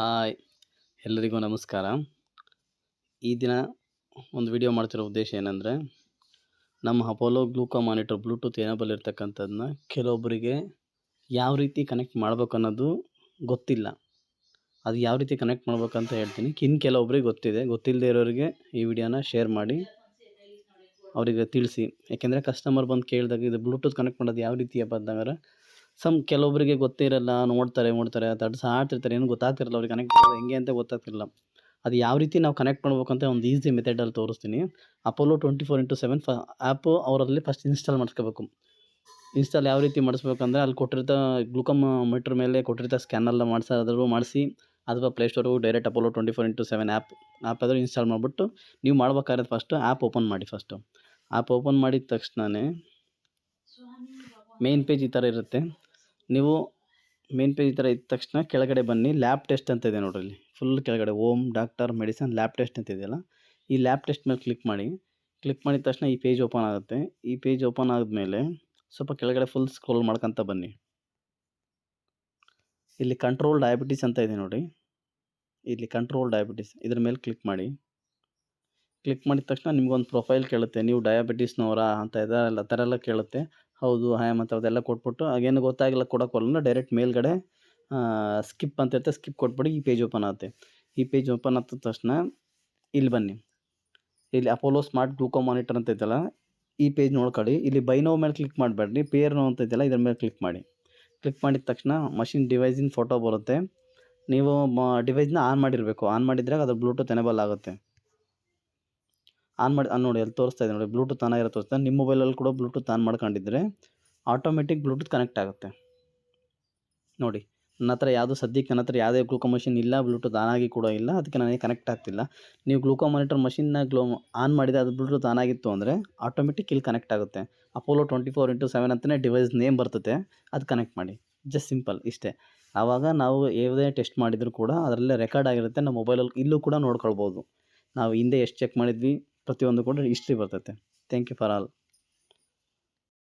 Hi ಎಲ್ಲರಿಗೂ ನಮಸ್ಕಾರ. ಈ ದಿನ ಒಂದು ವಿಡಿಯೋ ಮಾಡ್ತಿರೋ ಉದ್ದೇಶ ಏನಂದರೆ, ನಮ್ಮ Apollo gluco monitor Bluetooth enable ಇರ್ತಕ್ಕಂಥದ್ದನ್ನ ಕೆಲವೊಬ್ಬರಿಗೆ ಯಾವ ರೀತಿ ಕನೆಕ್ಟ್ ಮಾಡ್ಬೇಕು ಅನ್ನೋದು ಗೊತ್ತಿಲ್ಲ. ಅದು ಯಾವ ರೀತಿ ಕನೆಕ್ಟ್ ಮಾಡ್ಬೇಕಂತ ಹೇಳ್ತೀನಿ. ಕೆಲವೊಬ್ಬರಿಗೆ ಗೊತ್ತಿದೆ. ಗೊತ್ತಿಲ್ಲದೆ ಇರೋರಿಗೆ ಈ ವಿಡಿಯೋನ ಶೇರ್ ಮಾಡಿ ಅವರಿಗೆ ತಿಳಿಸಿ. ಯಾಕೆಂದರೆ ಕಸ್ಟಮರ್ ಬಂದು ಕೇಳಿದಾಗ ಇದು ಬ್ಲೂಟೂತ್ ಕನೆಕ್ಟ್ ಮಾಡೋದು ಯಾವ ರೀತಿ ಅಪ್ಪ ಅಂತಂದ್ರೆ ಕೆಲವೊಬ್ಬರಿಗೆ ಗೊತ್ತೇ ಇರಲ್ಲ. ನೋಡ್ತಾರೆ ಆಡ್ತಿರ್ತಾರೆ, ಏನು ಗೊತ್ತಾಗ್ತಿರಲ್ಲ ಅವ್ರಿಗೆ ಕನೆಕ್ಟ್ ಮಾಡೋದು ಹೆಂಗೆ ಅಂತ ಗೊತ್ತಾಗ್ತಿರಲ್ಲ. ಅದು ಯಾವ ರೀತಿ ನಾವು ಕನೆಕ್ಟ್ ಮಾಡ್ಬೇಕಂತ ಒಂದು ಈಸಿ ಮೆಥಡಲ್ಲಿ ತೋರಿಸ್ತೀನಿ. ಅಪೋಲೋ 24x7 ಆ್ಯಪು ಅವರಲ್ಲಿ ಫಸ್ಟ್ ಇನ್ಸ್ಟಾಲ್ ಮಾಡಿಸ್ಕೋಬೇಕು. ಇನ್ಸ್ಟಾಲ್ ಯಾವ ರೀತಿ ಮಾಡಿಸ್ಬೇಕಂದ್ರೆ, ಅಲ್ಲಿ ಕೊಟ್ಟಿರ್ತ ಗ್ಲೂಕೋಮ್ ಮೀಟ್ರ್ ಮೇಲೆ ಕೊಟ್ಟಿರ್ತ ಸ್ಕ್ಯಾನೆಲ್ಲ ಮಾಡಿಸಿ ಅಥವಾ ಪ್ಲೇಸ್ಟೋರ್ಗೂ ಡೈರೆಕ್ಟ್ ಅಪೋಲೋ 24x7 ಆ್ಯಪ್ ಆದರೂ ಇನ್ಸ್ಟಾಲ್ ಮಾಡಿಬಿಟ್ಟು ನೀವು ಮಾಡ್ಬೇಕಾದ್ರೆ ಫಸ್ಟು ಆ್ಯಪ್ ಓಪನ್ ಮಾಡಿ. ಆ್ಯಪ್ ಓಪನ್ ಮಾಡಿದ ತಕ್ಷಣವೇ ಮೇನ್ ಪೇಜ್ ಈ ಥರ ಇರುತ್ತೆ. ನೀವು ಮೇನ್ ಪೇಜ್ ಈ ಥರ ಇದ್ದ ತಕ್ಷಣ ಕೆಳಗಡೆ ಬನ್ನಿ. ಲ್ಯಾಬ್ ಟೆಸ್ಟ್ ಅಂತ ಇದೆ ನೋಡ್ರಿ, ಇಲ್ಲಿ ಫುಲ್ ಕೆಳಗಡೆ home, doctor, medicine, lab test ಅಂತ ಇದೆಯಲ್ಲ, ಈ ಲ್ಯಾಬ್ ಟೆಸ್ಟ್ ಮೇಲೆ ಕ್ಲಿಕ್ ಮಾಡಿದ ತಕ್ಷಣ ಈ ಪೇಜ್ ಓಪನ್ ಆಗುತ್ತೆ. ಈ ಪೇಜ್ ಓಪನ್ ಆದಮೇಲೆ ಸ್ವಲ್ಪ ಕೆಳಗಡೆ ಫುಲ್ ಸ್ಕ್ರೋಲ್ ಮಾಡ್ಕೊತ ಬನ್ನಿ. ಇಲ್ಲಿ ಕಂಟ್ರೋಲ್ ಡಯಾಬಿಟಿಸ್ ಅಂತ ಇದೆ ನೋಡಿ, ಇಲ್ಲಿ ಕಂಟ್ರೋಲ್ ಡಯಾಬಿಟಿಸ್ ಇದ್ರ ಮೇಲೆ ಕ್ಲಿಕ್ ಮಾಡಿದ ತಕ್ಷಣ ನಿಮ್ಗೊಂದು ಪ್ರೊಫೈಲ್ ಕೇಳುತ್ತೆ. ನೀವು ಡಯಾಬಿಟಿಸ್ನವರಾ ಅಂತ ಆ ಥರ ಎಲ್ಲ ಕೇಳುತ್ತೆ. ಹೌದು, ಹ್ಯಾಮ್ ಅಂತ ಅದೆಲ್ಲ ಕೊಟ್ಬಿಟ್ಟು ಆಗೇನು ಗೊತ್ತಾಗಿಲ್ಲ ಕೊಡೋಕ್ಕಲ್ಲ, ಡೈರೆಕ್ಟ್ ಮೇಲ್ಗಡೆ ಸ್ಕಿಪ್ ಅಂತ ಇರುತ್ತೆ, ಸ್ಕಿಪ್ ಕೊಟ್ಬಿಡಿ. ಈ ಪೇಜ್ ಓಪನ್ ಆಗುತ್ತೆ. ಈ ಪೇಜ್ ಓಪನ್ ಆದ ತಕ್ಷಣ ಇಲ್ಲಿ ಬನ್ನಿ. ಇಲ್ಲಿ ಅಪೋಲೋ ಸ್ಮಾರ್ಟ್ ಗ್ಲೂಕೋ ಮಾನಿಟರ್ ಅಂತ ಇದೆಯಲ್ಲ, ಈ ಪೇಜ್ ನೋಡ್ಕೊಳ್ಳಿ. ಇಲ್ಲಿ ಬೈ ನೋ ಮೇಲೆ ಕ್ಲಿಕ್ ಮಾಡಬೇಡ್ರಿ, ಪೇರ್ ನೋ ಅಂತ ಇದೆಯಲ್ಲ ಇದ್ರ ಮೇಲೆ ಕ್ಲಿಕ್ ಮಾಡಿದ ತಕ್ಷಣ ಮಷಿನ್ ಡಿವೈಸಿನ ಫೋಟೋ ಬರುತ್ತೆ. ನೀವು ಡಿವೈಸ್ನ ಆನ್ ಮಾಡಿರಬೇಕು. ಆನ್ ಮಾಡಿದರೆ ಅದು ಬ್ಲೂಟೂತ್ ಎನೇಬಲ್ ಆಗುತ್ತೆ. ನೋಡಿ, ಅಲ್ಲಿ ತೋರಿಸ್ತಾ ಇದೆ ನೋಡಿ, ಬ್ಲೂಟೂತ್ ಆನ್ ಆಗಿರೋ ತೋರಿಸ್ತಾ. ನಿಮ್ಮ ಮೊಬೈಲಲ್ಲಿ ಕೂಡ ಬ್ಲೂಟೂತ್ ಆನ್ ಮಾಡ್ಕೊಂಡಿದ್ರೆ ಆಟೋಮೆಟಿಕ್ ಬ್ಲೂಟೂತ್ ಕನೆಕ್ಟ್ ಆಗುತ್ತೆ. ನೋಡಿ, ನನ್ನ ಹತ್ರ ಯಾವುದೇ ಗ್ಲೂಕೋ ಮಷಿನ್ ಇಲ್ಲ, ಬ್ಲೂಟೂತ್ ಆನ್ ಆಗಿ ಕೂಡ ಇಲ್ಲ, ಅದಕ್ಕೆ ನನಗೆ ಕನೆಕ್ಟ್ ಆಗ್ತಿಲ್ಲ. ನೀವು ಗ್ಲೂಕೋ ಮಾನಿಟರ್ ಮಷಿನ್ನ ಆನ್ ಮಾಡಿದರೆ ಅದು ಬ್ಲೂಟೂತ್ ಆನ್ ಆಗಿತ್ತು ಅಂದರೆ ಆಟೋಮೆಟಿಕ್ ಇಲ್ಲಿ ಕನೆಕ್ಟ್ ಆಗುತ್ತೆ. ಅಪೋಲೋ 24x7 ಅಂತಲೇ ಡಿವೈಸ್ ನೇಮ್ ಬರ್ತದೆ, ಅದು ಕನೆಕ್ಟ್ ಮಾಡಿ. ಜಸ್ಟ್ ಸಿಂಪಲ್ ಇಷ್ಟೇ. ಆವಾಗ ನಾವು ಯಾವುದೇ ಟೆಸ್ಟ್ ಮಾಡಿದರೂ ಕೂಡ ಅದರಲ್ಲೇ ರೆಕಾರ್ಡ್ ಆಗಿರುತ್ತೆ. ನಮ್ಮ ಮೊಬೈಲಲ್ಲಿ ಇಲ್ಲೂ ಕೂಡ ನೋಡ್ಕೊಳ್ಬೋದು. ನಾವು ಹಿಂದೆ ಎಷ್ಟು ಚೆಕ್ ಮಾಡಿದ್ವಿ ಪ್ರತಿಯೊಂದು ಕೂಡ ಹಿಸ್ಟ್ರಿ ಬರ್ತೈತೆ. Thank you for all.